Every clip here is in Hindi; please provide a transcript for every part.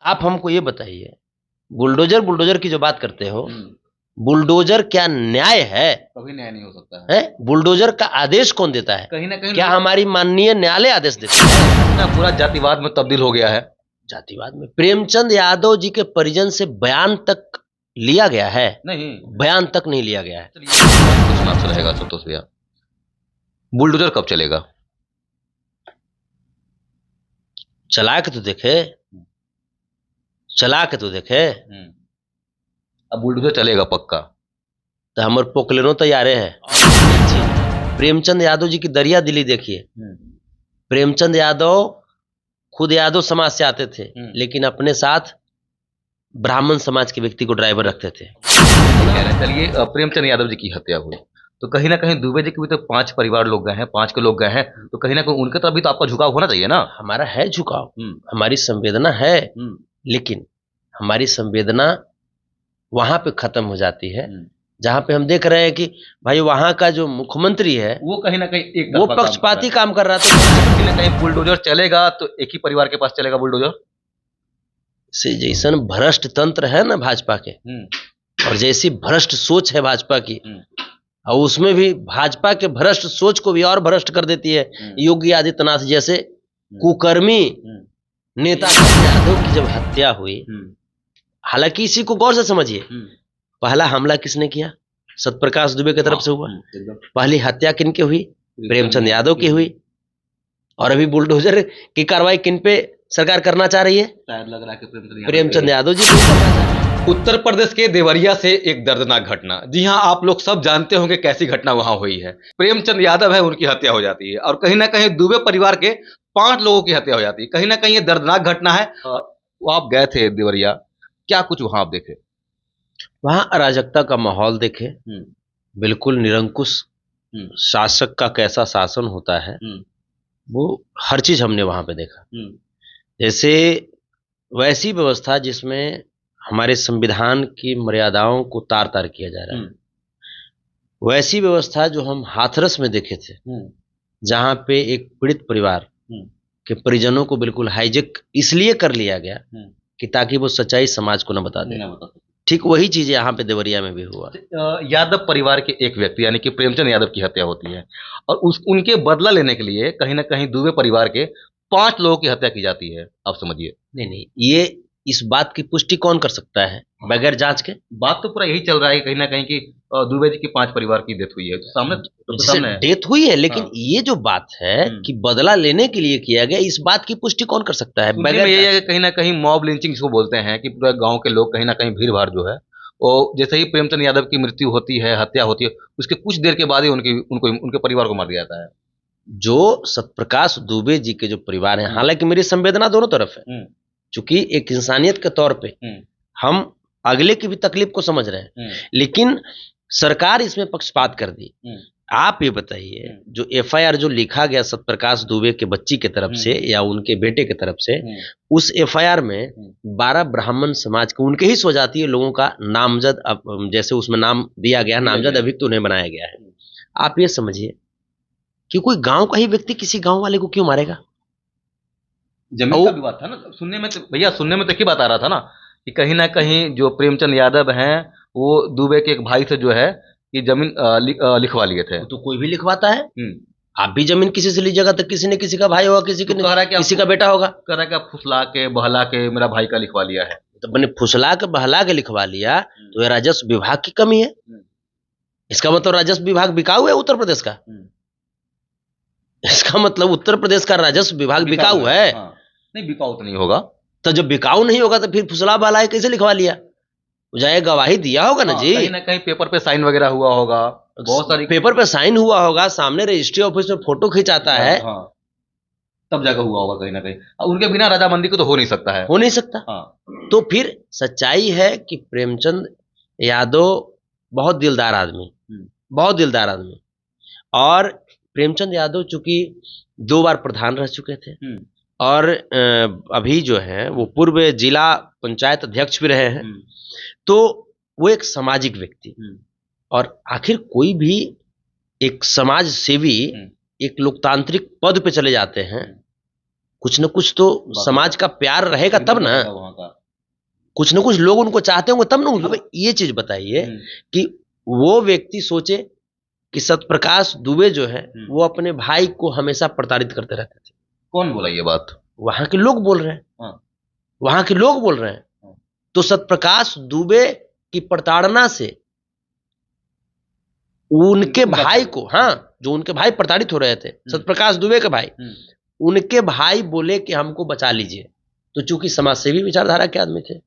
आप हमको ये बताइए, बुलडोजर बुलडोजर की जो बात करते हो, बुलडोजर क्या न्याय है? कभी न्याय नहीं हो सकता है। बुलडोजर का आदेश कौन देता है? कहीं ना कहीं क्या हमारी माननीय न्यायालय आदेश देता है? ना पूरा जातिवाद में तब्दील हो गया है। जातिवाद में प्रेमचंद यादव जी के परिजन से बयान तक लिया गया है? नहीं, बयान तक नहीं लिया गया है। क्वेश्चन आंसर रहेगा संतोष भैया, बुलडोजर कब चलेगा? चला के तो देखे, चला के तो देखे। अब बुलडोजर चलेगा पक्का तो हमारे पोकलेनो तैयारे है। प्रेमचंद यादव जी की दरिया दिली देखिए। प्रेमचंद यादव खुद यादव समाज से आते थे, लेकिन अपने साथ ब्राह्मण समाज के व्यक्ति को ड्राइवर रखते थे। चलिए, प्रेमचंद यादव जी की हत्या हुई तो कहीं ना कहीं दुबे जी के भी तो 5 परिवार लोग गए हैं, 5 के लोग गए हैं, तो कहीं ना कहीं उनके तरफ भी तो आपका झुकाव होना चाहिए ना। हमारा है झुकाव, हमारी संवेदना है, लेकिन हमारी संवेदना वहां पे खत्म हो जाती है जहां पे हम देख रहे हैं कि भाई वहां का जो मुख्यमंत्री है वो कहीं ना कहीं वो पक्षपाती काम कर रहा था। कहीं ना कहीं बुलडोजर चलेगा तो एक ही परिवार के पास चलेगा बुलडोजर। से जैसन भ्रष्ट तंत्र है ना भाजपा के, और जैसी भ्रष्ट सोच है भाजपा की, और उसमें भी भाजपा के भ्रष्ट सोच को भी और भ्रष्ट कर देती है योगी आदित्यनाथ जैसे कुकर्मी नेता यादव की जब हत्या हुई। हालांकि इसी को गौर से समझिए, पहला हमला किसने किया? सत्यप्रकाश दुबे की तरफ से हुआ। पहली हत्या किन की हुई? प्रेमचंद यादव की हुई। और अभी बुलडोजर की कार्रवाई किन पे सरकार करना चाह रही है? शायद लग रहा है कि प्रेमचंद यादव जी को करना चाह रही है। उत्तर प्रदेश के देवरिया से एक दर्दनाक घटना, जी हाँ, आप लोग सब जानते होंगे कैसी घटना वहां हुई है। प्रेमचंद यादव है, उनकी हत्या हो जाती है और कहीं ना कहीं दुबे परिवार के 5 लोगों की हत्या हो जाती है। कहीं ना कहीं ये दर्दनाक घटना है। वो आप गए थे देवरिया, क्या कुछ वहां आप देखे? वहां अराजकता का माहौल देखे, बिल्कुल निरंकुश शासक का कैसा शासन होता है वो हर चीज हमने वहां पे देखा। जैसे वैसी व्यवस्था जिसमें हमारे संविधान की मर्यादाओं को तार तार किया जा रहा है, वैसी व्यवस्था जो हम हाथरस में देखे थे, जहां पे एक पीड़ित परिवार के परिजनों को बिल्कुल हाईजेक इसलिए कर लिया गया कि ताकि वो सच्चाई समाज को न बता दे। ठीक वही चीज यहाँ पे देवरिया में भी हुआ। यादव परिवार के एक व्यक्ति यानी कि प्रेमचंद यादव की हत्या होती है और उनके बदला लेने के लिए कहीं ना कहीं दुबे परिवार के 5 लोगों की हत्या की जाती है। आप समझिए। नहीं, ये इस बात की पुष्टि कौन कर सकता है बगैर जांच के? बात तो पूरा यही चल रहा है कहीं ना कहीं कि दुबे जी की 5 परिवार की डेथ हुई है, तो सामने डेथ हुई है, लेकिन ये जो बात है कि बदला लेने के लिए किया गया, इस बात की पुष्टि कौन कर सकता है बगैर? ये है कहीं ना कहीं मॉब लिंचिंग जिसको बोलते हैं कि पूरे गांव के लोग कहीं ना कहीं भीड़ भाड़ जो है, और जैसे ही प्रेमचंद यादव की मृत्यु होती है, हत्या होती है, उसके कुछ देर के बाद ही उनके परिवार को मार दिया जाता है। जो सत्यप्रकाश दुबे जी के जो परिवार है, हालांकि मेरी संवेदना दोनों तरफ है, चूंकि एक इंसानियत के तौर पे हम अगले की भी तकलीफ को समझ रहे हैं, लेकिन सरकार इसमें पक्षपात कर दी। आप ये बताइए, जो एफआईआर जो लिखा गया सत्यप्रकाश दुबे के बच्ची के तरफ से या उनके बेटे के तरफ से, उस एफआईआर में 12 ब्राह्मण समाज के उनके ही स्वजातीय लोगों का नामजद, जैसे उसमें नाम दिया गया, नामजद अभियुक्त उन्हें बनाया गया है। आप ये समझिए कि कोई गांव का ही व्यक्ति किसी गांव वाले को क्यों मारेगा? जमीन का विवाद था ना, सुनने में तो भैया, सुनने में तो क्या बता रहा था ना कि कहीं ना कहीं जो प्रेमचंद यादव हैं वो दुबे के एक भाई से जो है कि जमीन लिखवा लिए थे। तो कोई भी लिखवाता है। आप भी जमीन किसी से लीजिएगा तो किसी ने किसी का भाई होगा, किसी का बेटा होगा। कह रहा है कि फुसला के बहला के मेरा भाई का लिखवा लिया है। तो मैंने फुसला के बहला के लिखवा लिया तो ये राजस्व विभाग की कमी है। इसका मतलब राजस्व विभाग बिकाऊ है उत्तर प्रदेश का। इसका मतलब उत्तर प्रदेश का राजस्व विभाग बिकाऊ है। नहीं, बिकाऊ तो नहीं होगा। तो जब बिकाऊ नहीं होगा तो फिर फुसला बहला कैसे लिखवा लिया? जाए गवाही दिया होगा ना जी, कहीं ना कहीं पेपर पे साइन वगैरह हुआ होगा, बहुत सारी पेपर पे साइन हुआ होगा, सामने रजिस्ट्री ऑफिस में फोटो खिंचाता है, तब जाकर हुआ होगा कहीं ना कहीं। उनके बिना रजामंदी को तो हो नहीं सकता है, हो नहीं सकता। तो फिर सच्चाई है कि प्रेमचंद यादव बहुत दिलदार आदमी, बहुत दिलदार आदमी, और प्रेमचंद यादव चूंकि 2 बार प्रधान रह चुके थे और अभी जो है वो पूर्व जिला पंचायत अध्यक्ष भी रहे हैं, तो वो एक सामाजिक व्यक्ति, और आखिर कोई भी एक समाज सेवी एक लोकतांत्रिक पद पे चले जाते हैं, कुछ न कुछ तो समाज का प्यार रहेगा तब ना। कुछ ना कुछ लोग उनको चाहते होंगे तब ना। अब ये चीज बताइए कि वो व्यक्ति सोचे कि सत्यप्रकाश दुबे जो है वो अपने भाई को हमेशा प्रताड़ित करते रहते थे। कौन बोला ये बात? वहां के लोग बोल रहे हैं। हाँ। वहां के लोग बोल रहे हैं। तो सत्यप्रकाश दुबे की प्रताड़ना से उनके भाई को, हाँ, जो उनके भाई प्रताड़ित हो रहे थे, सत्यप्रकाश दुबे के भाई, उनके भाई बोले कि हमको बचा लीजिए। तो चूंकि समाजसेवी विचारधारा के आदमी थे,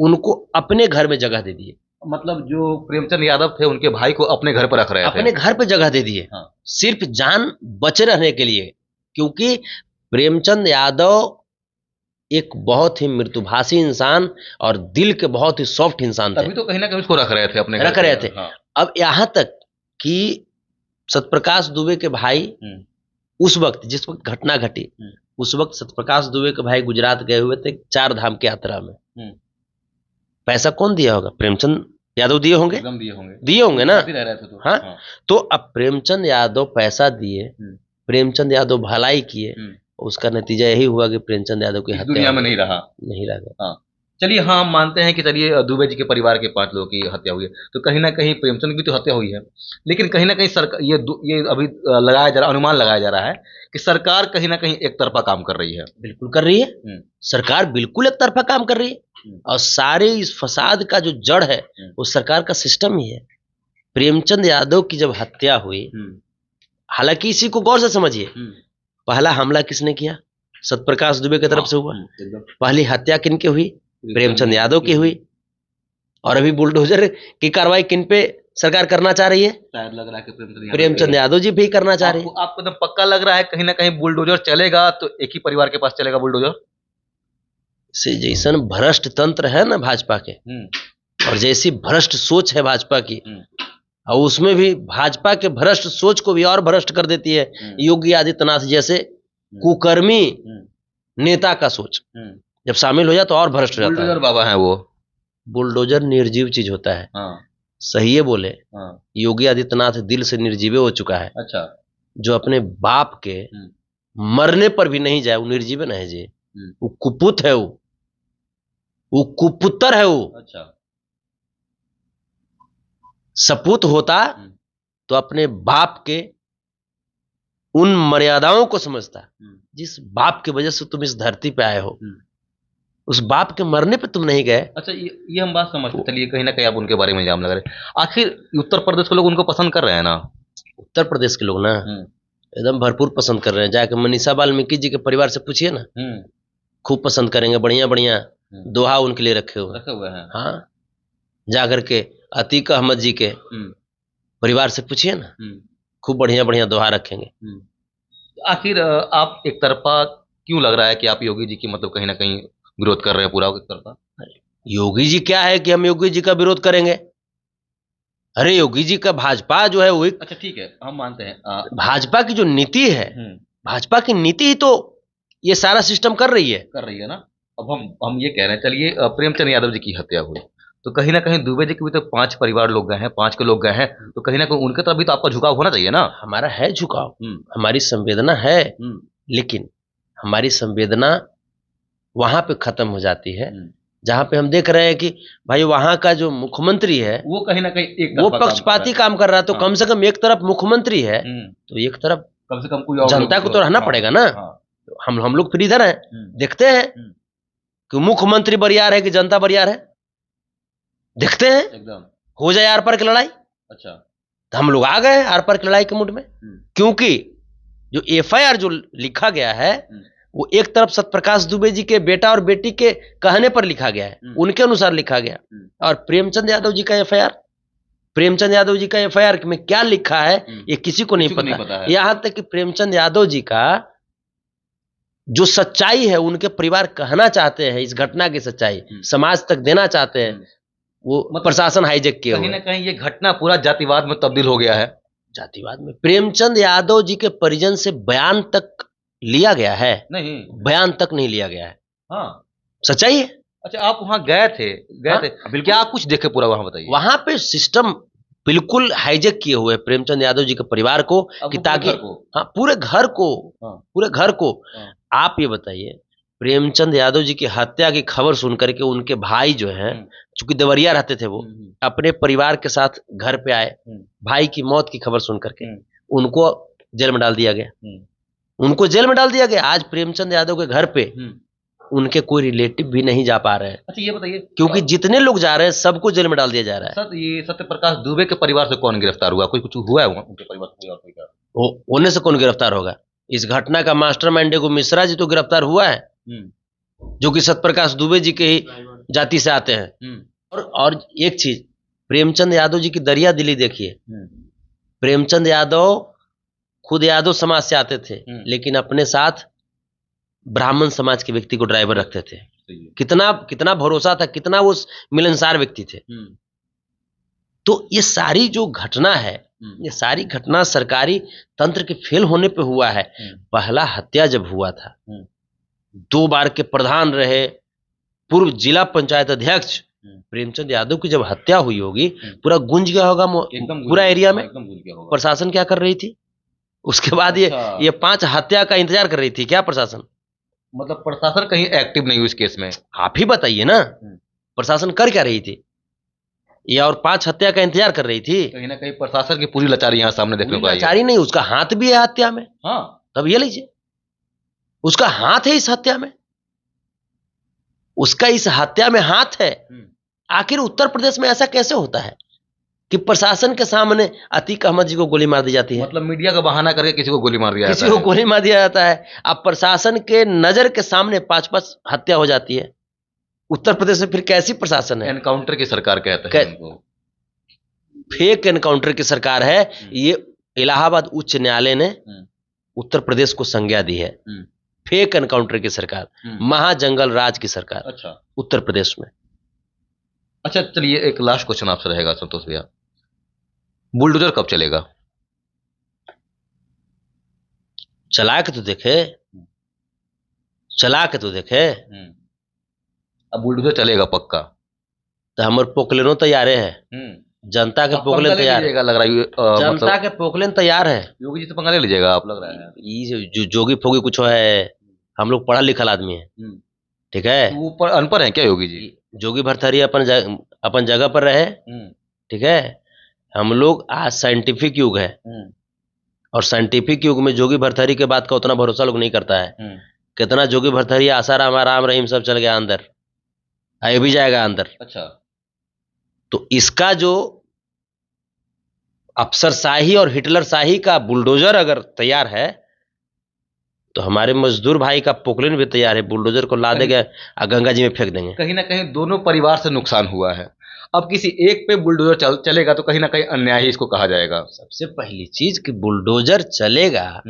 उनको अपने घर में जगह दे दिए। मतलब जो प्रेमचंद यादव थे उनके भाई को अपने घर पर रख रहे थे, अपने घर पे जगह दे दिए। हाँ। सिर्फ जान बचे रहने के लिए, क्योंकि प्रेमचंद यादव एक बहुत ही मृदुभाषी इंसान और दिल के बहुत ही सॉफ्ट इंसान थे। तभी तो कहीं ना कहीं उसको रख रहे थे, अपने घर रख रहे थे। हाँ। अब यहाँ तक कि सत्यप्रकाश दुबे के भाई उस वक्त, जिस वक्त घटना घटी, उस वक्त सत्यप्रकाश दुबे के भाई गुजरात गए हुए थे 4 धाम की यात्रा में। पैसा कौन दिया होगा? प्रेमचंद यादव दिए होंगे, दिए होंगे ना। रह रहे थे तो। हाँ। तो अब प्रेमचंद यादव पैसा दिए, प्रेमचंद यादव भलाई किए, उसका नतीजा यही हुआ कि प्रेमचंद यादव की हत्या दुनिया में नहीं रहा। हाँ। चलिए, हाँ, हम मानते हैं कि चलिए दुबे जी के परिवार के 5 लोगों की हत्या हुई है, तो कहीं ना कहीं प्रेमचंद की भी तो हत्या हुई है। लेकिन कहीं ना कहीं सरकार, ये अभी लगाया जा रहा, अनुमान लगाया जा रहा है कि सरकार कहीं ना कहीं एक तरफा काम कर रही है। बिल्कुल कर रही है। सरकार बिल्कुल एक तरफा काम कर रही है। और सारे इस फसाद का जो जड़ है वो सरकार का सिस्टम ही है। प्रेमचंद यादव की जब हत्या हुई, हालांकि इसी को गौर से समझिए, पहला हमला किसने किया? सत्यप्रकाश दुबे की तरफ से हुआ। पहली हत्या किनकी हुई? प्रेमचंद यादव की हुई। और अभी बुलडोजर की कार्रवाई किन पे सरकार करना चाह रही है? शायद लग रहा है कि प्रेमचंद यादव जी भी करना चाह रहे हैं। आपको तो पक्का लग रहा है कहीं ना कहीं बुलडोजर चलेगा तो एक ही परिवार के पास चलेगा बुलडोजर? से जैसन भ्रष्ट तंत्र है ना भाजपा के, और जैसी भ्रष्ट सोच है भाजपा की, और उसमें भी भाजपा के भ्रष्ट सोच को भी और भ्रष्ट कर देती है योगी आदित्यनाथ जैसे कुकर्मी नेता का सोच। जब शामिल हो जाए तो और भ्रष्ट रहता है। बुलडोजर बाबा है वो। बुलडोजर निर्जीव चीज होता है। सही है बोले। योगी आदित्यनाथ दिल से निर्जीव हो चुका है। अच्छा। जो अपने बाप के मरने पर भी नहीं जाए वो निर्जीव नहीं जी, वो कुपुत है, वो कुपुत्र है वो। अच्छा। सपूत होता तो अपने बाप के उन मर्यादाओं को समझता जिस बाप की वजह से तुम इस धरती पे आए हो। उस बाप के मरने पे तुम नहीं गए। अच्छा, ये हम बात समझते। चलिए, कहीं ना कहीं आप उनके बारे में इल्जाम लगा रहे हैं। आखिर उत्तर प्रदेश के लोग उनको पसंद कर रहे हैं ना? उत्तर प्रदेश के लोग ना एकदम भरपूर पसंद कर रहे हैं। जाके मनीषा वाल्मीकि जी के परिवार से पूछिए ना, खूब पसंद करेंगे। बढ़िया बढ़िया दोहा उनके लिए रखे हुए हैं। हाँ, जाकर के अतीक अहमद जी के परिवार से पूछिए ना, खूब बढ़िया बढ़िया दोहा रखेंगे। आखिर आप एक तरफा क्यों लग रहा है कि आप योगी जी की मतलब कहीं ना कहीं विरोध कर रहे हैं पूरा एक तरफा? योगी जी क्या है कि हम योगी जी का विरोध करेंगे? अरे योगी जी का भाजपा जो है वो, अच्छा ठीक है, हम मानते हैं भाजपा की जो नीति है, भाजपा की नीति ही तो ये सारा सिस्टम कर रही है ना। अब हम ये कह रहे हैं, चलिए प्रेमचंद यादव जी की हत्या हुई तो कहीं ना कहीं दुबे जी के भी तो 5 परिवार लोग गए हैं, 5 के लोग गए हैं, तो कहीं ना कहीं उनके तरफ भी तो आपका झुकाव होना चाहिए ना। हमारा है झुकाव, हमारी संवेदना है, लेकिन हमारी संवेदना वहां पे खत्म हो जाती है जहां पे हम देख रहे हैं कि भाई वहां का जो मुख्यमंत्री है वो कहीं ना कहीं वो पक्षपाती काम कर रहा है। तो कम से कम एक तरफ मुख्यमंत्री है तो एक तरफ कम से कम कोई जनता को तो रहना पड़ेगा ना। तो हम लोग फिर इधर हैं, देखते हैं कि मुख्यमंत्री बरियार है कि जनता बरियार है, देखते हैं एकदम हो जाए आर पार की लड़ाई। अच्छा, तो हम लोग आ गए आर पार की लड़ाई के मूड में, क्योंकि जो एफआईआर जो लिखा गया है वो एक तरफ सत्यप्रकाश दुबे जी के बेटा और बेटी के कहने पर लिखा गया है, उनके अनुसार लिखा गया। और प्रेमचंद यादव जी का एफआईआर, प्रेमचंद यादव जी का एफआईआर में क्या लिखा है ये किसी को नहीं पता है। यहां तक कि प्रेमचंद यादव जी का जो सच्चाई है उनके परिवार कहना चाहते हैं, इस घटना की सच्चाई समाज तक देना चाहते हैं, वो प्रशासन हाईजेक किया। कहीं ना कहीं ये घटना पूरा जातिवाद में तब्दील हो गया है। जातिवाद में प्रेमचंद यादव जी के परिजन से बयान तक लिया गया है? नहीं, बयान तक नहीं लिया गया है। हाँ, सच्चाई है। अच्छा, आप वहां गए थे? बिल्कुल। क्या आप कुछ देखे पूरा वहां, बताइए। वहां पे सिस्टम बिल्कुल हाईजेक किए हुए प्रेमचंद यादव जी के परिवार को कि ताकि हाँ पूरे घर को, पूरे घर को। आप ये बताइए प्रेमचंद यादव जी की हत्या की खबर सुन करके उनके भाई जो हैं, चूंकि देवरिया रहते थे, वो अपने परिवार के साथ घर पे आए। भाई की मौत की खबर सुन करके उनको जेल में डाल दिया गया। उनको जेल में डाल दिया गया। आज प्रेमचंद यादव के घर पे उनके कोई रिलेटिव भी नहीं जा पा रहे हैं। अच्छा, ये बताइए, क्योंकि जितने लोग जा रहे हैं सबको जेल में डाल दिया जा रहा है। सर, ये सत्यप्रकाश दुबे के परिवार से कौन गिरफ्तार हुआ? कोई कुछ हुआ है उनके परिवार से? और कोई क्या होने से कौन गिरफ्तार होगा? इस घटना का मास्टरमाइंड डेगो मिश्रा जी तो गिरफ्तार हुआ है, जो कि सत्यप्रकाश दुबे जी के ही जाति से आते हैं। और एक चीज, प्रेमचंद यादव जी की दरिया दिली देखिए। प्रेमचंद यादव खुद यादव समाज से आते थे, लेकिन अपने साथ ब्राह्मण समाज के व्यक्ति को ड्राइवर रखते थे। कितना कितना भरोसा था, कितना वो मिलनसार व्यक्ति थे। तो ये सारी जो घटना है, ये सारी घटना सरकारी तंत्र के फेल होने पे हुआ है। पहला हत्या जब हुआ था, 2 बार के प्रधान रहे, पूर्व जिला पंचायत अध्यक्ष प्रेमचंद यादव की जब हत्या हुई होगी, पूरा गूंज गया होगा पूरा एरिया में। प्रशासन क्या कर रही थी? उसके बाद ये 5 हत्या का इंतजार कर रही थी क्या प्रशासन? मतलब प्रशासन कहीं एक्टिव नहीं हुई इस केस में? आप ही बताइए ना, प्रशासन कर क्या रही थी? ये और 5 हत्या का इंतजार कर रही थी। कहीं ना कहीं प्रशासन की पूरी लाचारी यहाँ सामने देखने को आई है। लाचारी नहीं, उसका हाथ भी है हत्या में। हाँ, तब ये लीजिए, उसका हाथ है इस हत्या में, उसका इस हत्या में हाथ है। आखिर उत्तर प्रदेश में ऐसा कैसे होता है कि प्रशासन के सामने अतीक अहमद जी को गोली मार दी जाती है? मतलब मीडिया का बहाना करके किसी को गोली मार दिया जाता है। किसी को गोली मार दिया जाता है। अब प्रशासन के नजर के सामने 5-5 हत्या हो जाती है। उत्तर प्रदेश में फिर कैसी प्रशासन है? एनकाउंटर की सरकार कहते हैं उनको। फेक एनकाउंटर की सरकार है ये। इलाहाबाद उच्च न्यायालय ने उत्तर प्रदेश को संज्ञा दी है फेक एनकाउंटर की सरकार, महाजंगल राज की सरकार। अच्छा, उत्तर प्रदेश में। अच्छा, चलिए, एक लास्ट क्वेश्चन आपसे रहेगा संतोष भैया, बुलडोजर कब चलेगा? चला के तो देखे, चला के तो देखे। अब बुलडोजर चलेगा पक्का? तो हमारे पोकलेनो तैयारे है, जनता के पोकलेन तैयार है, लग रहा है। जनता के पोकलेन तैयार है। योगी जी से पंगा ले लीजिएगा आप, लग रहा है। ये जोगी फोगी कुछ है, हम लोग पढ़ा लिखा आदमी है, ठीक है। तो वो अनपढ़ है क्या योगी जी? जोगी भरथरी अपन जगह पर रहे, ठीक है। हम लोग आज साइंटिफिक युग है, और साइंटिफिक युग में जोगी भरथरी के बात का उतना भरोसा लोग नहीं करता है। कितना जोगी भरथरी, आसाराम, राम रहीम सब चल गया अंदर, आए भी जाएगा अंदर। अच्छा, तो इसका जो अफसरशाही और हिटलर शाही का बुलडोजर अगर तैयार है, तो हमारे मजदूर भाई का पोकलेन भी तैयार है। बुलडोजर को ला देंगे और गंगा जी में फेंक देंगे। कहीं ना कहीं दोनों परिवार से नुकसान हुआ है। अब किसी एक पे बुलडोजर चलेगा तो कहीं ना कहीं अन्याय ही इसको कहा जाएगा। सबसे पहली चीज कि बुलडोजर चलेगा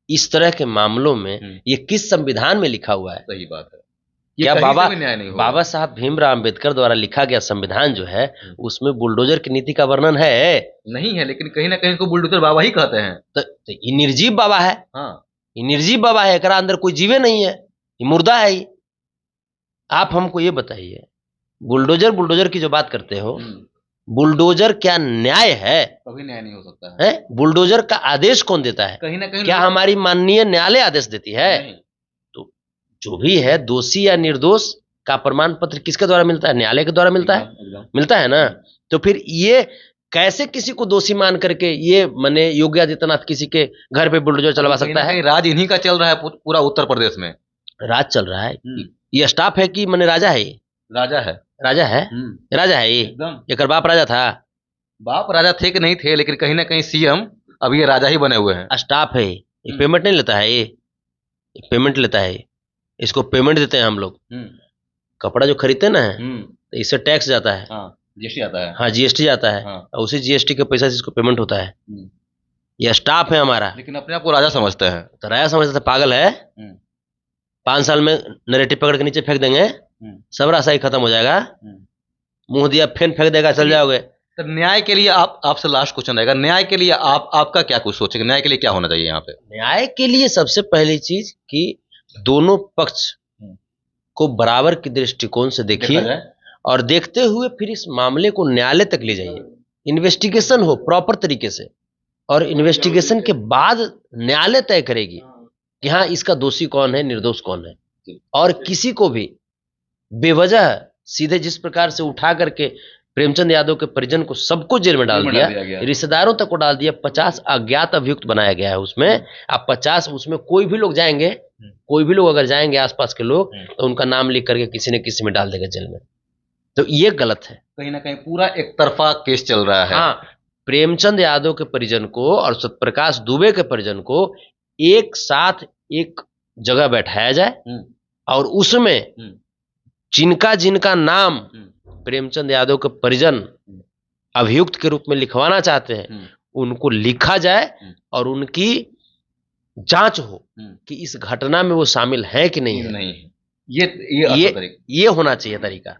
इस तरह के मामलों में, ये किस संविधान में लिखा हुआ है? सही बात है। क्या बाबा साहब भीमराव अम्बेडकर द्वारा लिखा गया संविधान जो है, उसमें बुलडोजर की नीति का वर्णन है? नहीं है, लेकिन कहीं ना कहीं को बुलडोजर बाबा ही कहते हैं। तो ये निर्जीव बाबा है। हाँ, ये निर्जीव बाबा है, एकरा अंदर कोई जीवे नहीं है, ये मुर्दा है ये। आप हमको ये बताइए, बुलडोजर की जो बात करते हो, बुलडोजर क्या न्याय है? कभी न्याय नहीं हो सकता है। बुलडोजर का आदेश कौन देता है? कहीं ना कहीं क्या हमारी माननीय न्यायालय आदेश देती है? तो जो भी है, दोषी या निर्दोष का प्रमाण पत्र किसके द्वारा मिलता है? न्यायालय के द्वारा मिलता है, मिलता है ना। तो फिर ये कैसे किसी को दोषी मान करके ये मने योगी आदित्यनाथ किसी के घर पे बुलडोजर चलवा सकता है? राज इन्हीं का चल रहा है पूरा उत्तर प्रदेश में। राज चल रहा है, ये स्टाफ है कि मने राजा है? राजा है, राजा है, राजा है। ये बाप राजा था? बाप राजा थे कि नहीं थे, लेकिन कहीं ना कहीं सीएम अब ये राजा ही बने हुए हैं। स्टाफ है, ये पेमेंट नहीं लेता है, ये पेमेंट लेता है, इसको पेमेंट देते हैं हम लोग। कपड़ा जो खरीदते ना है, तो इससे टैक्स जाता है, जीएसटी आता है। हाँ, जीएसटी जाता है, और उसी जीएसटी के पैसा से इसको पेमेंट होता है। ये स्टाफ है हमारा। लेकिन अपने आप को राजा समझते हैं। तो राजा समझते थे? पागल है। 5 साल में नरेटिव पकड़ के नीचे फेंक देंगे, सब राशा ही खत्म हो जाएगा। मुंह दिया फेन फेंक देगा, चल जाओगे। तो न्याय के लिए आपसे लास्ट क्वेश्चन रहेगा, न्याय के लिए आपका क्या कुछ सोचेंगे? न्याय के लिए क्या होना चाहिए यहाँ पे? न्याय के लिए सबसे पहली चीज कि दोनों पक्ष को बराबर की दृष्टिकोण से देखिए, और देखते हुए फिर इस मामले को न्यायालय तक ले जाइए। इन्वेस्टिगेशन हो प्रॉपर तरीके से, और इन्वेस्टिगेशन के बाद न्यायालय तय करेगी कि हाँ, इसका दोषी कौन है, निर्दोष कौन है। और किसी को भी बेवजह सीधे जिस प्रकार से उठा करके प्रेमचंद यादव के परिजन को सबको जेल में डाल दिया, रिश्तेदारों तक को डाल दिया, 50 अज्ञात अभियुक्त बनाया गया है उसमें। अब 50 उसमें कोई भी लोग जाएंगे, कोई भी लोग अगर जाएंगे आसपास के लोग, तो उनका नाम लिख करके किसी न किसी में डाल देगा जेल में। तो ये गलत है, कहीं ना कहीं पूरा एक तरफा केस चल रहा है। हाँ, प्रेमचंद यादव के परिजन को और सत्यप्रकाश दुबे के परिजन को एक साथ एक जगह बैठाया जाए और उसमें जिनका जिनका नाम प्रेमचंद यादव के परिजन अभियुक्त के रूप में लिखवाना चाहते हैं उनको लिखा जाए और उनकी जांच हो कि इस घटना में वो शामिल है कि नहीं है। ये ये होना चाहिए तरीका।